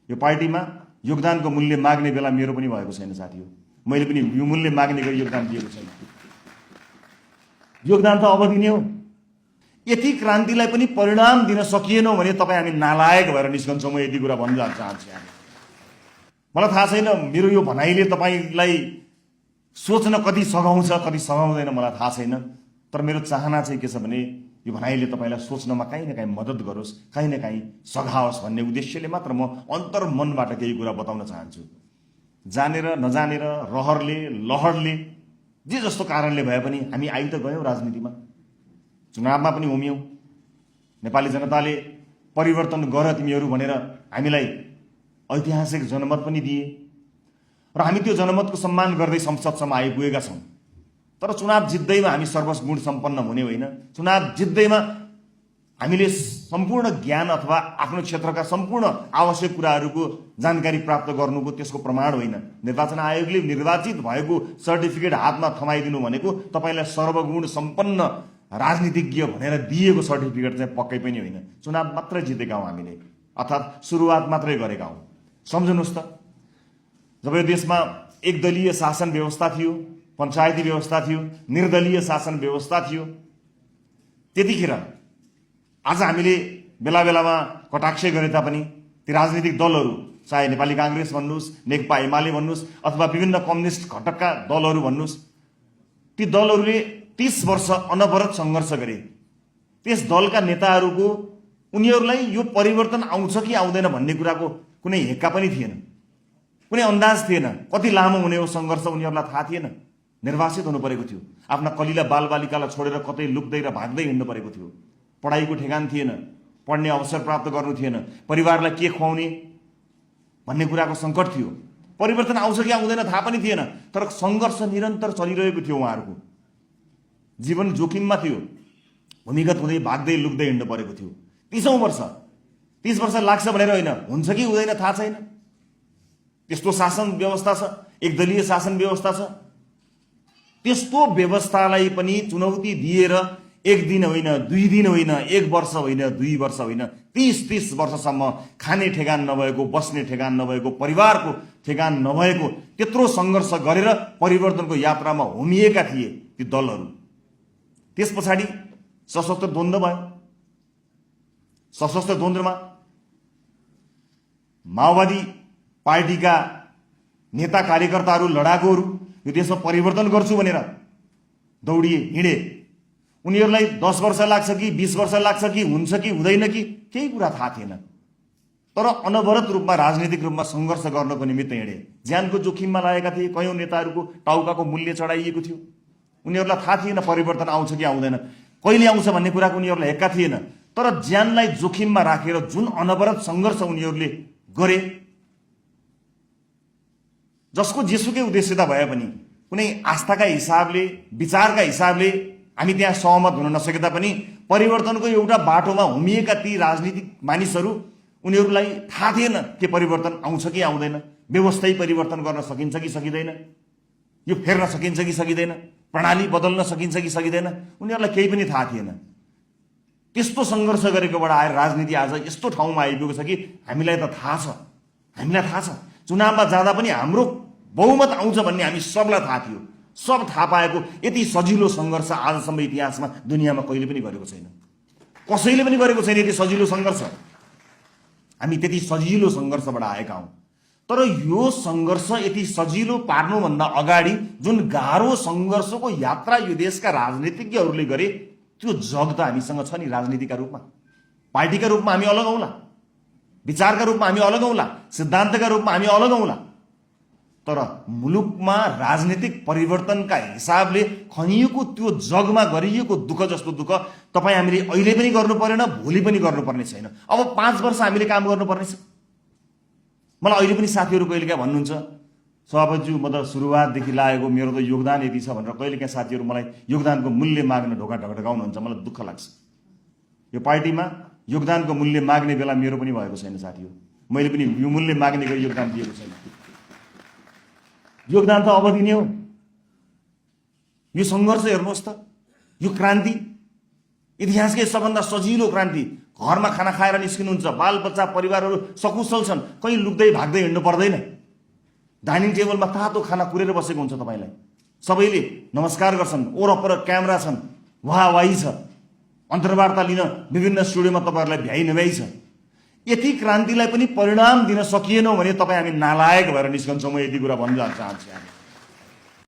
यो पार्टीमा योगदानको मूल्य माग्ने बेला मेरो पनि भएको छैन साथी हो। मैले पनि यो मूल्य माग्ने गरी योगदान दिएको छैन। योगदान त अब दिने हो। यति क्रान्तिलाई पनि परिणाम दिन सकिएनौ भने तपाईँ हामी नालायक भएर निस्कन्छौँ। म यति कुरा भन्न चाहन्छु। मलाई थाहा छैन मेरो यो भनाइले तपाईँलाई सोच्न कति सघाउँछ कति सघाउँदैन मलाई थाहा छैन। तर मेरो चाहना चाहिँ के छ भने यो भनाइले तपाईँलाई सोच्नमा काहीँ न काहीँ मद्दत गरोस्, काहीँ न काहीँ सघाओस् भन्ने उद्देश्यले मात्र म अन्तर्मनबाट केही कुरा बताउन चाहन्छु। जानेर नजानेर रहरले लहरले जे जस्तो कारणले भए पनि हामी आइ त गयौँ राजनीतिमा, चुनावमा पनि उम्यौँ। नेपाली जनताले परिवर्तन गर तिमीहरू भनेर हामीलाई ऐतिहासिक जनमत पनि दिए र हामी त्यो जनमतको सम्मान गर्दै संसदसम्म आइपुगेका छौँ। तर चुनाव जित्दैमा हामी सर्वगुण सम्पन्न हुने होइन। चुनाव जित्दैमा हामीले सम्पूर्ण ज्ञान अथवा आफ्नो क्षेत्रका सम्पूर्ण आवश्यक कुराहरूको जानकारी प्राप्त गर्नुको त्यसको प्रमाण होइन। निर्वाचन आयोगले निर्वाचित भएको सर्टिफिकेट हातमा थमाइदिनु भनेको तपाईँलाई सर्वगुण सम्पन्न राजनीतिज्ञ भनेर दिएको सर्टिफिकेट चाहिँ पक्कै पनि होइन। चुनाव मात्रै जितेका हौँ हामीले, अर्थात् सुरुवात मात्रै गरेका हौँ। सम्झनुहोस् त, जब यो देशमा एकदलीय शासन व्यवस्था थियो, पञ्चायती व्यवस्था थियो, निर्दलीय शासन व्यवस्था थियो, त्यतिखेर आज हामीले बेला बेलामा कटाक्ष गरे तापनि ती राजनीतिक दलहरू, चाहे नेपाली काङ्ग्रेस भन्नुहोस्, नेकपा एमाले भन्नुहोस् अथवा विभिन्न कम्युनिस्ट घटकका दलहरू भन्नुहोस्, ती दलहरूले 30 वर्ष अनवरत सङ्घर्ष गरे। त्यस दलका नेताहरूको उनीहरूलाई यो परिवर्तन आउँछ कि आउँदैन भन्ने कुराको कुनै हेक्का पनि थिएन, कुनै अन्दाज थिएन। कति लामो हुने हो सङ्घर्ष उनीहरूलाई थाहा थिएन। निर्वासित हुनु परेको थियो, आफ्ना कलिला बालबालिकालाई छोडेर कतै लुक्दै र भाग्दै हिँड्नु परेको थियो। पढाइको ठेगान थिएन, पढ्ने अवसर प्राप्त गर्नु थिएन, परिवारलाई के खुवाउने भन्ने कुराको सङ्कट थियो। परिवर्तन आउँछ कि आउँदैन थाहा पनि थिएन, तर सङ्घर्ष निरन्तर चलिरहेको थियो। उहाँहरूको जीवन जोखिममा थियो, भूमिगत हुँदै भाग्दै लुक्दै हिँड्नु परेको थियो। 30 वर्ष लाग्छ भनेर होइन, हुन्छ कि हुँदैन थाहा छैन। त्यस्तो शासन व्यवस्था छ, एकदलीय शासन व्यवस्था छ। त्यस्तो व्यवस्थालाई पनि चुनौती दिएर एक दिन होइन, 2 दिन होइन, 1 वर्ष होइन, 2 वर्ष होइन, 30 वर्षसम्म खाने ठेगान नभएको, बस्ने ठेगान नभएको, परिवारको ठेगान नभएको त्यत्रो सङ्घर्ष गरेर परिवर्तनको यात्रामा होमिएका थिए ती दलहरू। त्यस पछाडि सशस्त्र द्वन्द्व भयो। सशस्त्र द्वन्द्वमा माओवादी पार्टीका नेता कार्यकर्ताहरू, लडाकुहरू यो देशमा परिवर्तन गर्छु भनेर दौडिए, हिँडे। उनीहरूलाई 10 वर्ष लाग्छ कि 20 वर्ष लाग्छ कि हुन्छ कि हुँदैन कि केही कुरा थाहा थिएन। तर अनवरत रूपमा राजनीतिक रूपमा सङ्घर्ष गर्नको निमित्त हिँडे। ज्यानको जोखिममा लागेका थिए। कयौँ नेताहरूको टाउकाको मूल्य चढाइएको थियो। उनीहरूलाई थाहा थिएन परिवर्तन आउँछ कि आउँदैन, कहिले आउँछ भन्ने कुराको उनीहरूलाई हेक्का थिएन। तर ज्यानलाई जोखिममा राखेर जुन अनवरत सङ्घर्ष उनीहरूले गरे, जसको जेसुकै उद्देश्यता भए पनि, कुनै आस्थाका हिसाबले, विचारका हिसाबले हामी त्यहाँ सहमत हुन नसके तापनि परिवर्तनको एउटा बाटोमा होमिएका ती राजनीतिक मानिसहरू, उनीहरूलाई थाहा थिएन के परिवर्तन आउँछ कि आउँदैन, व्यवस्थै परिवर्तन गर्न सकिन्छ कि सकिँदैन, यो फेर्न सकिन्छ कि सकिँदैन, प्रणाली बदल्न सकिन्छ कि सकिँदैन, उनीहरूलाई केही पनि थाहा थिएन। त्यस्तो सङ्घर्ष गरेकोबाट आएर राजनीति आज यस्तो ठाउँमा आइपुगेको छ कि हामीलाई त थाहा छ, हामीलाई थाहा छ चुनावमा जाँदा पनि हाम्रो बहुमत आउँछ भन्ने हामी सबलाई थाहा थियो। सब थाहा पाएको यति सजिलो सङ्घर्ष आजसम्म इतिहासमा दुनियाँमा कहिले पनि गरेको छैन, कसैले पनि गरेको छैन यति सजिलो सङ्घर्ष। हामी त्यति सजिलो सङ्घर्षबाट आएका हौँ। तर यो सङ्घर्ष यति सजिलो पार्नुभन्दा अगाडि जुन गाह्रो सङ्घर्षको यात्रा यो देशका राजनीतिज्ञहरूले गरे, त्यो जग त हामीसँग छ नि। राजनीतिका रूपमा, पार्टीका रूपमा हामी अलग हौँला, विचारका रूपमा हामी अलग हौँला, सिद्धान्तका रूपमा हामी अलग हौँला, तर मुलुकमा राजनीतिक परिवर्तनका हिसाबले खनिएको त्यो जगमा गरिएको दुःख जस्तो दुःख तपाईँ हामीले अहिले पनि गर्नु परेन, भोलि पनि गर्नुपर्ने छैन। अब 5 वर्ष हामीले काम गर्नुपर्नेछ। मलाई अहिले पनि साथीहरू कहिलेकाहीँ भन्नुहुन्छ, सभापतिज्यू म त सुरुवातदेखि लागेको, मेरो त योगदान यति छ भनेर कहिलेकाहीँ साथीहरू मलाई योगदानको मूल्य माग्न ढोका ढकाउनुहुन्छ। मलाई दुःख लाग्छ। यो पार्टीमा योगदानको मूल्य माग्ने बेला मेरो पनि भएको छैन साथी हो। मैले पनि यो मूल्य माग्ने गरी योगदान दिएको छैन। योगदान त अब दिने हो। यो सङ्घर्ष हेर्नुहोस् त, यो क्रान्ति, इतिहासकै सबभन्दा सजिलो क्रान्ति, घरमा खाना खाएर निस्किनुहुन्छ, बालबच्चा परिवारहरू सकुशल छन्, कहीँ लुक्दै भाग्दै हिँड्नु पर्दैन। डाइनिङ टेबलमा तातो खाना कुरेर बसेको हुन्छ तपाईँलाई, सबैले नमस्कार गर्छन्, ओरपर क्यामेरा छन्, वाही छ, अन्तर्वार्ता लिन विभिन्न स्टुडियोमा तपाईँहरूलाई भ्याइ नभ्याइ छ। यति क्रान्तिलाई पनि परिणाम दिन सकिएनौँ भने तपाईँ हामी नालायक भएर निस्कन्छौँ। म यति कुरा भन्न चाहन्छु।